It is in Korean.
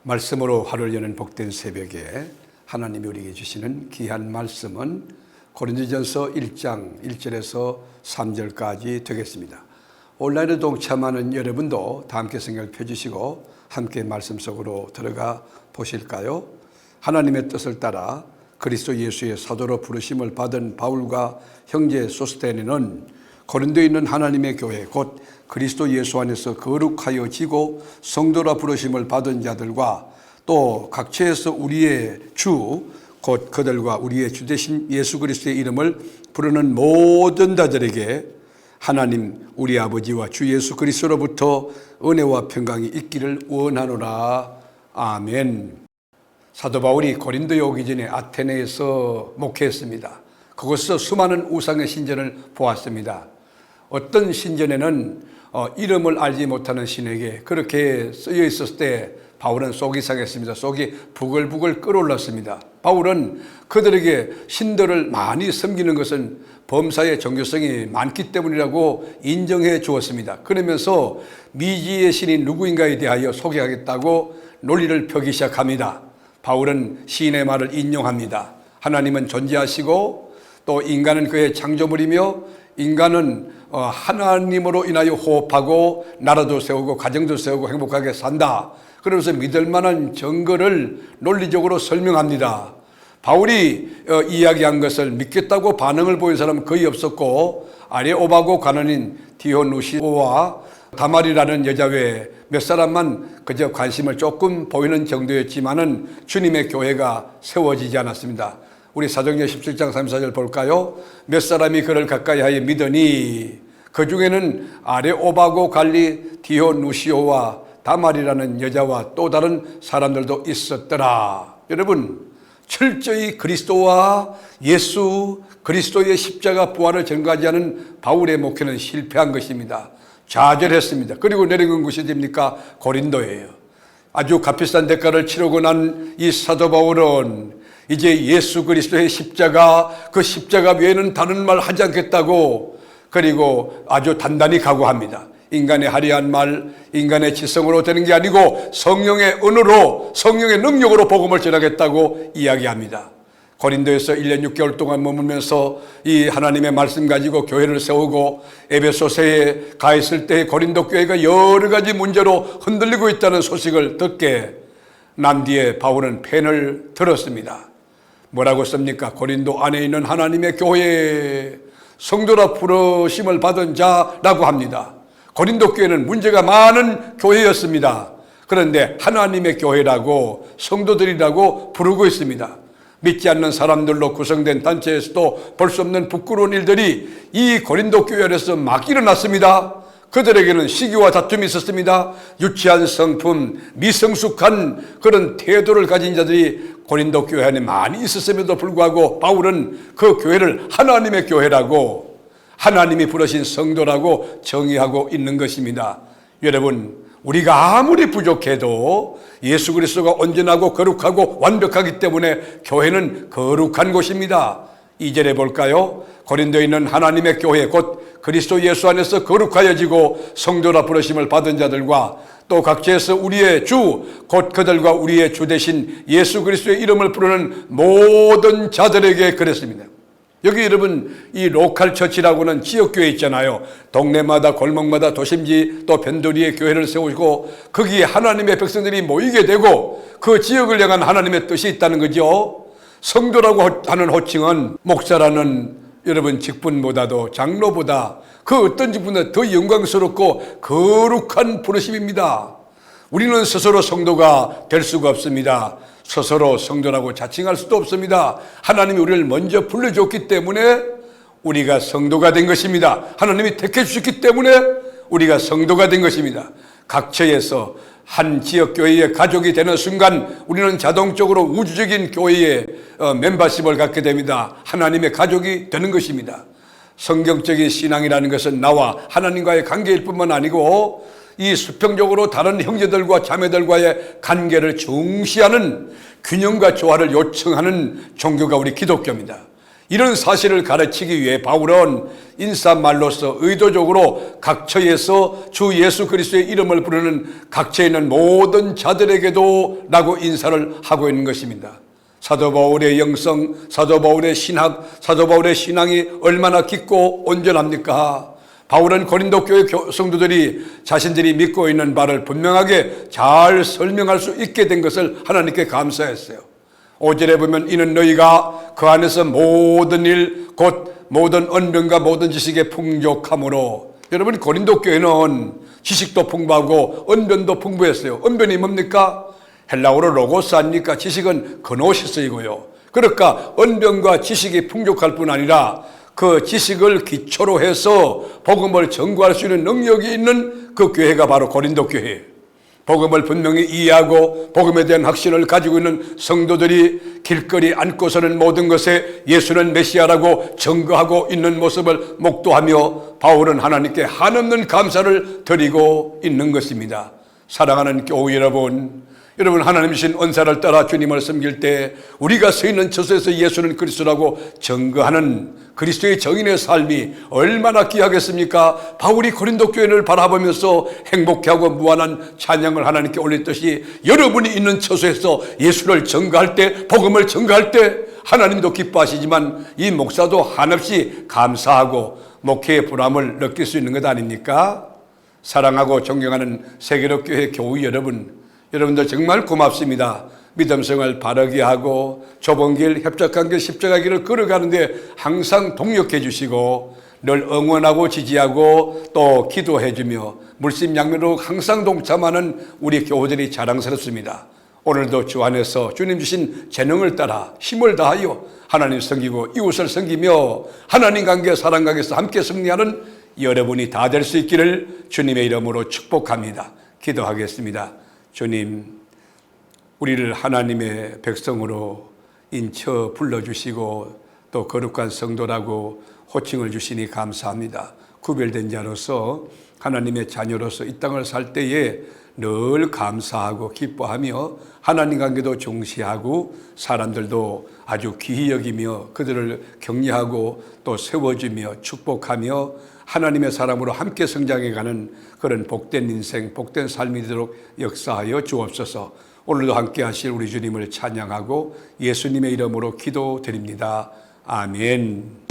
말씀으로 하루를 여는 복된 새벽에 하나님이 우리에게 주시는 귀한 말씀은 고린도전서 1장 1절에서 3절까지 되겠습니다. 온라인에 동참하는 여러분도 다 함께 성경을 펴주시고 함께 말씀 속으로 들어가 보실까요? 하나님의 뜻을 따라 그리스도 예수의 사도로 부르심을 받은 바울과 형제 소스테네는 고린도에 있는 하나님의 교회 곧 그리스도 예수 안에서 거룩하여지고 성도라 부르심을 받은 자들과 또 각처에서 우리의 주 곧 그들과 우리의 주 되신 예수 그리스도의 이름을 부르는 모든 자들에게 하나님 우리 아버지와 주 예수 그리스도로부터 은혜와 평강이 있기를 원하노라. 아멘. 사도 바울이 고린도에 오기 전에 아테네에서 목회했습니다. 그곳에서 수많은 우상의 신전을 보았습니다. 어떤 신전에는 이름을 알지 못하는 신에게 그렇게 쓰여 있었을 때 바울은 속이 상했습니다. 속이 부글부글 끓어올랐습니다. 바울은 그들에게 신들을 많이 섬기는 것은 범사의 종교성이 많기 때문이라고 인정해 주었습니다. 그러면서 미지의 신이 누구인가에 대하여 소개하겠다고 논리를 펴기 시작합니다. 바울은 시인의 말을 인용합니다. 하나님은 존재하시고 또 인간은 그의 창조물이며 인간은 하나님으로 인하여 호흡하고 나라도 세우고 가정도 세우고 행복하게 산다. 그러면서 믿을 만한 증거를 논리적으로 설명합니다. 바울이 이야기한 것을 믿겠다고 반응을 보인 사람은 거의 없었고 아레오바고 관원인 디오누시오와 다말이라는 여자 외에 몇 사람만 그저 관심을 조금 보이는 정도였지만은 주님의 교회가 세워지지 않았습니다. 우리 사도행전 17장 34절 볼까요? 몇 사람이 그를 가까이 하여 믿으니 그 중에는 아레오바고 관리 디오누시오와 다말이라는 여자와 또 다른 사람들도 있었더라. 여러분, 철저히 그리스도와 예수 그리스도의 십자가 부활을 전가하는 바울의 목회는 실패한 것입니다. 좌절했습니다. 그리고 내려간 곳이 어디입니까? 고린도예요. 아주 값비싼 대가를 치르고 난 이 사도 바울은 이제 예수 그리스도의 십자가, 그 십자가 외에는 다른 말 하지 않겠다고 그리고 아주 단단히 각오합니다. 인간의 화려한 말, 인간의 지성으로 되는 게 아니고 성령의 은혜로, 성령의 능력으로 복음을 전하겠다고 이야기합니다. 고린도에서 1년 6개월 동안 머물면서 이 하나님의 말씀 가지고 교회를 세우고 에베소서에 가 있을 때 고린도 교회가 여러 가지 문제로 흔들리고 있다는 소식을 듣게 난 뒤에 바울은 펜을 들었습니다. 뭐라고 씁니까? 고린도 안에 있는 하나님의 교회에 성도라 부르심을 받은 자라고 합니다. 고린도 교회는 문제가 많은 교회였습니다. 그런데 하나님의 교회라고 성도들이라고 부르고 있습니다. 믿지 않는 사람들로 구성된 단체에서도 볼 수 없는 부끄러운 일들이 이 고린도 교회 안에서 막 일어났습니다. 그들에게는 시기와 다툼이 있었습니다. 유치한 성품, 미성숙한 그런 태도를 가진 자들이 고린도 교회 안에 많이 있었음에도 불구하고 바울은 그 교회를 하나님의 교회라고 하나님이 부르신 성도라고 정의하고 있는 것입니다. 여러분, 우리가 아무리 부족해도 예수 그리스도가 온전하고 거룩하고 완벽하기 때문에 교회는 거룩한 곳입니다. 2절에 볼까요? 고린도에 있는 하나님의 교회 곧 그리스도 예수 안에서 거룩하여지고 성도라 부르심을 받은 자들과 또 각처에서 우리의 주 곧 그들과 우리의 주 되신 예수 그리스도의 이름을 부르는 모든 자들에게 그랬습니다. 여기 여러분 이 로컬 처치라고는 지역교회 있잖아요. 동네마다 골목마다 도심지 또 변두리에 교회를 세우고 거기에 하나님의 백성들이 모이게 되고 그 지역을 향한 하나님의 뜻이 있다는 거죠. 성도라고 하는 호칭은 목사라는 여러분 직분보다도 장로보다 그 어떤 직분보다 더 영광스럽고 거룩한 부르심입니다. 우리는 스스로 성도가 될 수가 없습니다. 스스로 성도라고 자칭할 수도 없습니다. 하나님이 우리를 먼저 불러줬기 때문에 우리가 성도가 된 것입니다. 하나님이 택해 주셨기 때문에 우리가 성도가 된 것입니다. 각처에서 한 지역교회의 가족이 되는 순간 우리는 자동적으로 우주적인 교회의 멤버십을 갖게 됩니다. 하나님의 가족이 되는 것입니다. 성경적인 신앙이라는 것은 나와 하나님과의 관계일 뿐만 아니고 이 수평적으로 다른 형제들과 자매들과의 관계를 중시하는 균형과 조화를 요청하는 종교가 우리 기독교입니다. 이런 사실을 가르치기 위해 바울은 인사말로서 의도적으로 각처에서 주 예수 그리스도의 이름을 부르는 각처에 있는 모든 자들에게도 라고 인사를 하고 있는 것입니다. 사도 바울의 영성, 사도 바울의 신학, 사도 바울의 신앙이 얼마나 깊고 온전합니까? 바울은 고린도 교회 성도들이 자신들이 믿고 있는 바를 분명하게 잘 설명할 수 있게 된 것을 하나님께 감사했어요. 5절에 보면 이는 너희가 그 안에서 모든 일 곧 모든 언변과 모든 지식에 풍족함으로. 여러분, 고린도 교회는 지식도 풍부하고 언변도 풍부했어요. 언변이 뭡니까? 헬라어로 로고스 아닙니까? 지식은 그노시스이고요. 그러니까 언변과 지식이 풍족할 뿐 아니라 그 지식을 기초로 해서 복음을 전구할 수 있는 능력이 있는 그 교회가 바로 고린도 교회예요. 복음을 분명히 이해하고 복음에 대한 확신을 가지고 있는 성도들이 길거리 앉고서는 모든 것에 예수는 메시아라고 증거하고 있는 모습을 목도하며 바울은 하나님께 한없는 감사를 드리고 있는 것입니다. 사랑하는 교회 여러분, 하나님 주신 은사를 따라 주님을 섬길 때 우리가 서 있는 처소에서 예수는 그리스도라고 증거하는 그리스도의 정인의 삶이 얼마나 귀하겠습니까? 바울이 고린도 교회를 바라보면서 행복해하고 무한한 찬양을 하나님께 올렸듯이 여러분이 있는 처소에서 예수를 증거할 때, 복음을 증거할 때 하나님도 기뻐하시지만 이 목사도 한없이 감사하고 목회의 보람을 느낄 수 있는 것 아닙니까? 사랑하고 존경하는 세계로 교회 교우 여러분들 정말 고맙습니다. 믿음생활 바르게 하고 좁은 길, 협착한 길, 십자가 길을 걸어가는데 항상 동력해 주시고 늘 응원하고 지지하고 또 기도해 주며 물심양면으로 항상 동참하는 우리 교우들이 자랑스럽습니다. 오늘도 주 안에서 주님 주신 재능을 따라 힘을 다하여 하나님 섬기고 이웃을 섬기며 하나님 관계, 사랑 관계에서 함께 승리하는 여러분이 다 될 수 있기를 주님의 이름으로 축복합니다. 기도하겠습니다. 주님, 우리를 하나님의 백성으로 인쳐 불러주시고 또 거룩한 성도라고 호칭을 주시니 감사합니다. 구별된 자로서 하나님의 자녀로서 이 땅을 살 때에 늘 감사하고 기뻐하며 하나님 관계도 중시하고 사람들도 아주 귀히 여기며 그들을 격려하고 또 세워주며 축복하며 하나님의 사람으로 함께 성장해가는 그런 복된 인생, 복된 삶이 되도록 역사하여 주옵소서. 오늘도 함께 하실 우리 주님을 찬양하고 예수님의 이름으로 기도드립니다. 아멘.